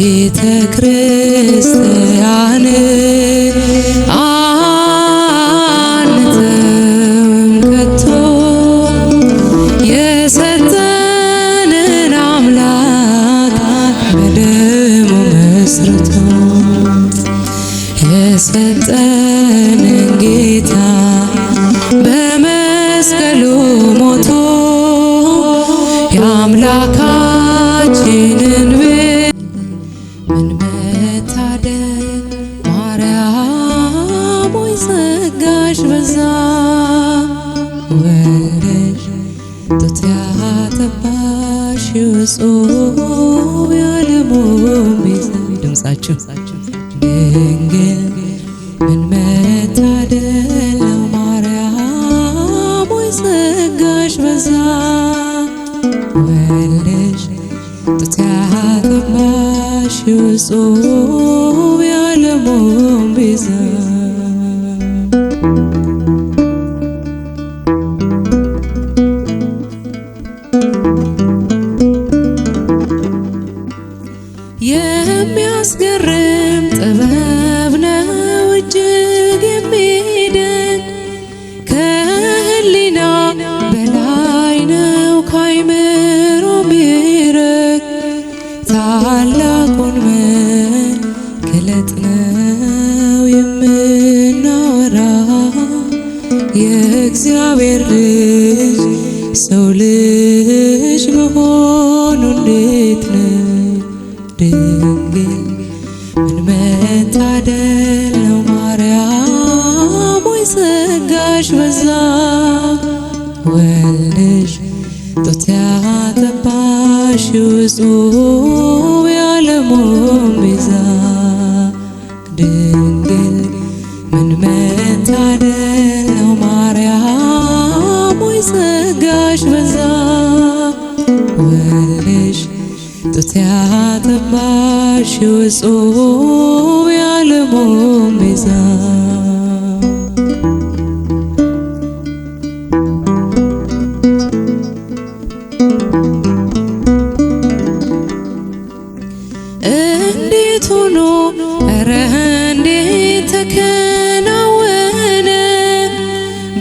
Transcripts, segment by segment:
ቤተ ክርስቲያን አንተውም ከቶ የሰጠንን አምላክ በደሙ መስርቶ የሰጠንን ጌታ በመስቀሉ ሞቶ የአምላካችንን ቤት ምን መታደል ማርያም ሆይ ጸጋሽ በዛ ወልደሽ ጡት ያጠባሽ እጹብ የዓለሙ ቤዛ ድምፃችሁ ድንግል ምን መታደል ነው ማርያም ሆይ ጸጋሽ በዛ ወልደሽ ጡት ያጠባሽ እጹብ የዓለሙ ቤዛ የሚያስገርም ጥበብ ነው እጅግ የሚደንቅ ከህሊና በላይ ነው ካይምሮ ሚርቅ ታላቁን መገለጥ ነው የምናወራ የእግዚአብሔር ልጅ ሰው ልጅ መሆኑ እንዴት ነው ድንግል ምን መታደል ነው ማርያም ሆይ ጸጋሽ በዛ ወልደሽ ጡት ያጠባሽ እጹብ የዓለሙ ቤዛ ድንግል ምን መታደል ነው ማርያም ሆይ ጸጋሽ በዛ ወልደሽ ጡት ያጠባሽ እጹብ የዓለሙ ቤዛ እንዴት ሆኖ ኧረ እንዴት ተከናወነ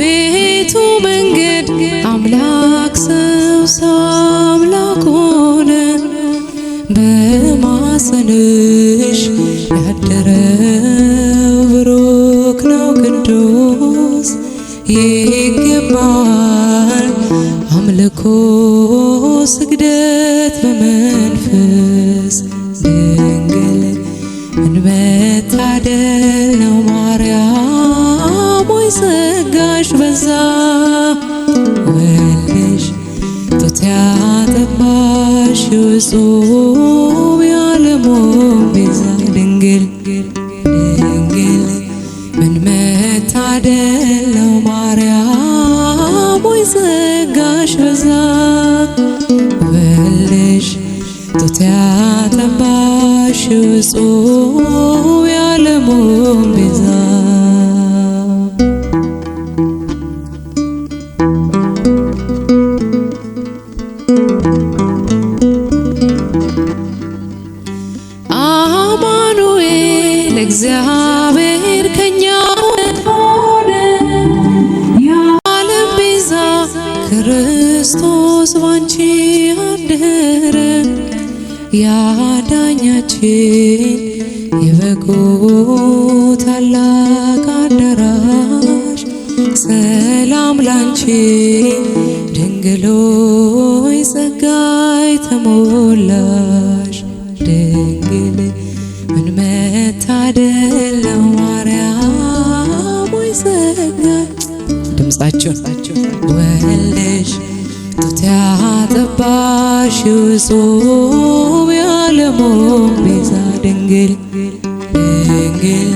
ቤቱ መንገድ አምላክ ሰው ሰው አምላክ ሆነ በማኅፀንሽ ያደረው ብሩክ ነው ቅዱስ ይገባዋል አምልኮ ስግደት በመንፈስ ድንግል ምን መታደል ነው ማርያም ሆይ ጸጋሽ በዛ ወልደሽ ጡት ያጠባሽ እጹብ የዓለሙ ቤዛ ድንግል ድንግል ምን መታደል ነው ማርያም ሆይ ጸጋሽ በዛ ወልደሽ ጡት ያጠባሽ እጹብ የዓለሙ ቤዛ አማኑኤል እግዚአብሔር ከኛ ሆነ የዓለም ቤዛ ክርስቶስ ባንቺ አደረ ያዳኛችን የበጉ ታላቅ አዳራሽ ሰላም ላንቺ ድንግል ሆይ ጸጋ የተሞላሽ ድንግል ምን መታደል ነው ማርያም ሆይ ጸጋ ድምፃችሁ ወልደሽ ጡት ያጠባሽ እጹብ የዓለሙ ቤዛ ድንግል ድንግል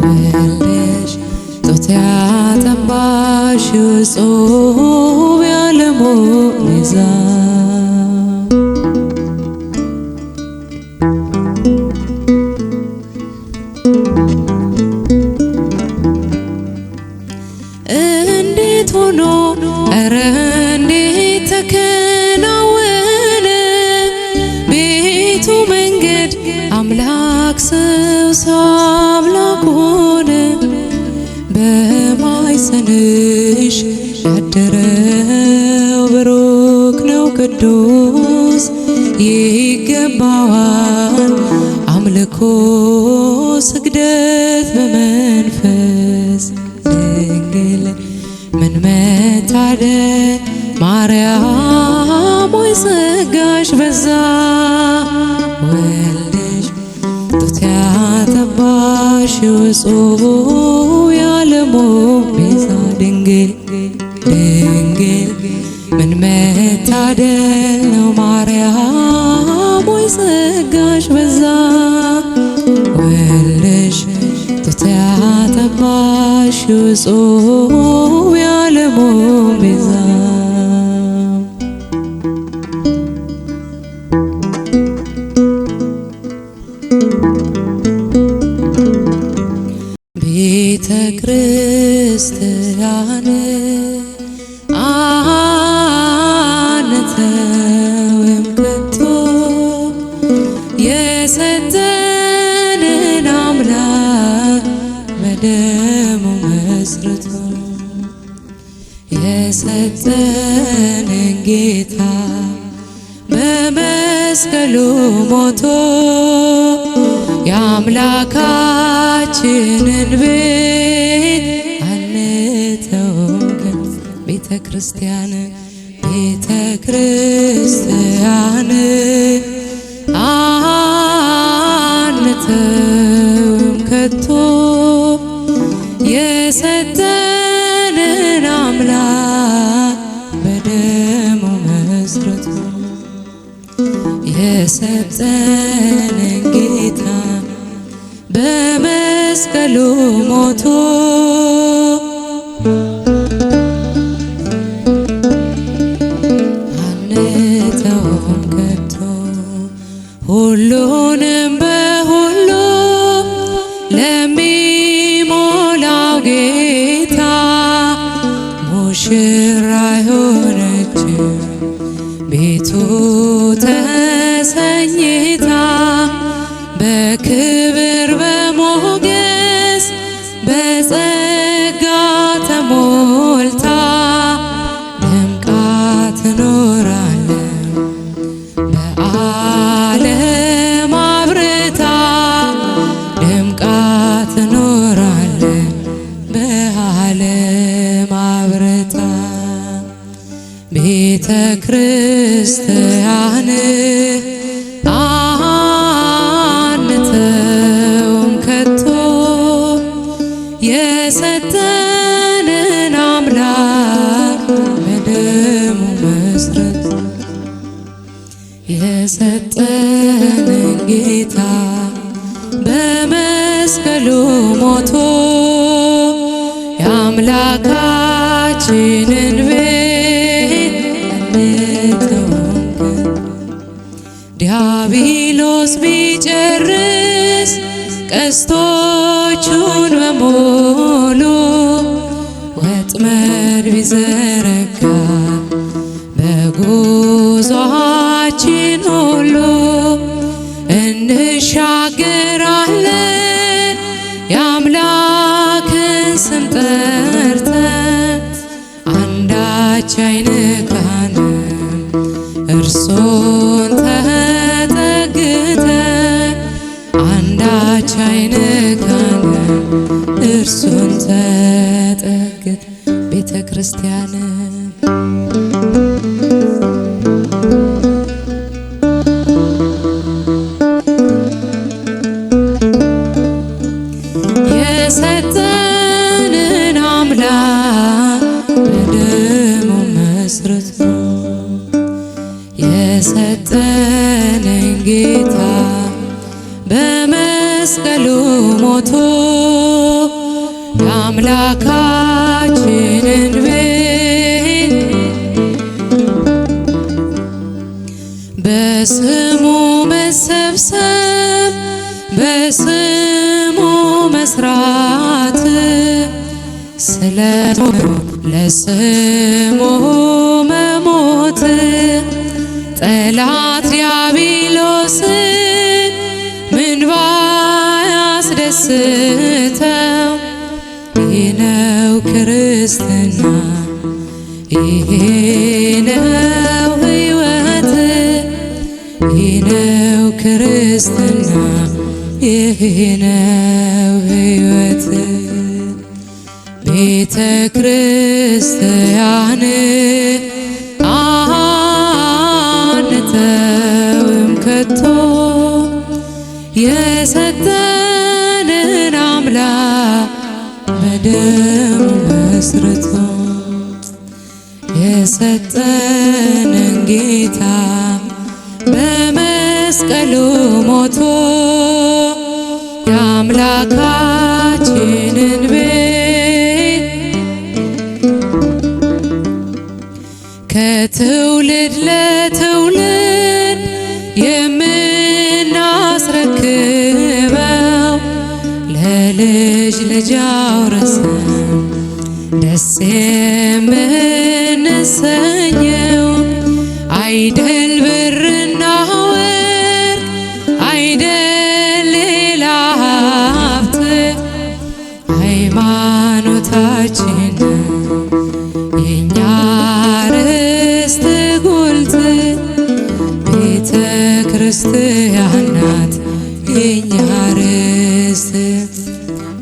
ወልደሽ ጡት ያጠባሽ እጹብ የዓለሙ ቤዛ እንዴት ሆኖ በጎንሽ ያደረው ብሩክ ነው ቅዱስ ይገባዋል አምልኮ ስግደት በመንፈስ ድንግል ምን መታደል ማርያም ሆይ ጸጋሽ በዛ ወልደሽ ጡት ያጠባሽ እጹብ የዓለሙ ቤዛ ድንግል ድንግል ምን መታደል ነው ማርያም ሆይ ጸጋሽ በዛ ወልደሽ ጡት ያጠባሽ እጹብ የዓለሙ ቤዛ ቤተ ክርስቲያን አንተውም ከቶ የሰጠንን አምላክ በደሙ መስርቶ የሰጠንን ጌታ በመስቀሉ ሞቶ የአምላካችንን ቤት አንተውም ከቶ ቤተ ክርስቲያን አንተውም ከቶ የሰጠንን አምላክ በደሙ መስርቶ የሰጠንን ጌታ በመስቀሉ ሞቶ አንተውም ከቶ ሁሉንም በሁሉ ለሚሞላው ጌታ ሙሽራ የሆነችው ቤቱ ተሰኝታ በክብር በሞገስ በጸጋ ተሞልታ ደምቃ ትኖራለች በዓለም አብርታ ደምቃ ትኖራለች በዓለም አብርታ ቤተ ክርስቲያን አንተውም ከቶ የሰጠንን አምላክ በደሙ መስርቶ የሰጠንን ጌታ በመስቀሉ ሞቶ የአምላካችንን ቤት አንተውም ከቶ ዲያብሎስ ቢጨርስ ቀስቶቹን በሙሉ ወጥመድ ቢዘረጋ በጉዞአችን ሁሉ እንሻገራለን የአምላክን ስም ጠርተን አንዳች አይነካንም እርሱን ተጠግተን አንዳች አይነካንም እርሱን ተጠግተን ቤተ ክርስቲያን የሰጠንን አምላክ በደሙ መስርቶ የሰጠንን ጌታ በመስቀሉ ሞቶ የአምላካችንን ቤት በስሙ መሰብሰብ በስሙ መስራት ለስሙ መሞት ጠላት ዲያብሎስን ምን ባያስደስተው ይህ ነው ክርስቲያን ይሄ ነው ሕይወት፣ ይሄ ነው ክርስትና፣ ይሄ ነው ሕይወት። ቤተ ክርስቲያን አንተውም ከቶ የሰጠንን አምላክ በደሙ መስርቶ የሰጠንን ጌታ በመስቀሉ ሞቶ የአምላካችንን ቤት ከትውልድ ለትውልድ የምናስረክበው ለልጅ ልጅ አውርሰን ደስ የምንሰኘው አይደል ብርና ወርቅ አይደል ሌላ ሀብት ሃይማኖታችን የእኛ ርስት ጉልት ቤተ ክርስቲያን ናት የእኛ ርስት።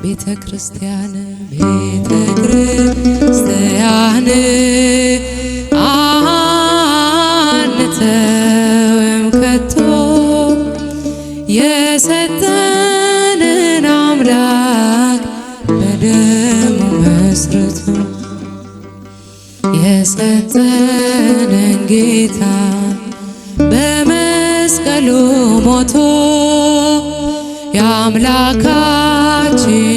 ቤተ ክርስቲያን ቤተ ክርስቲያን አንተውም ከቶ የሰጠንን አምላክ በደሙ መስርቶ የሰጠንን ጌታ በመስቀሉ ሞቶ የአምላካችን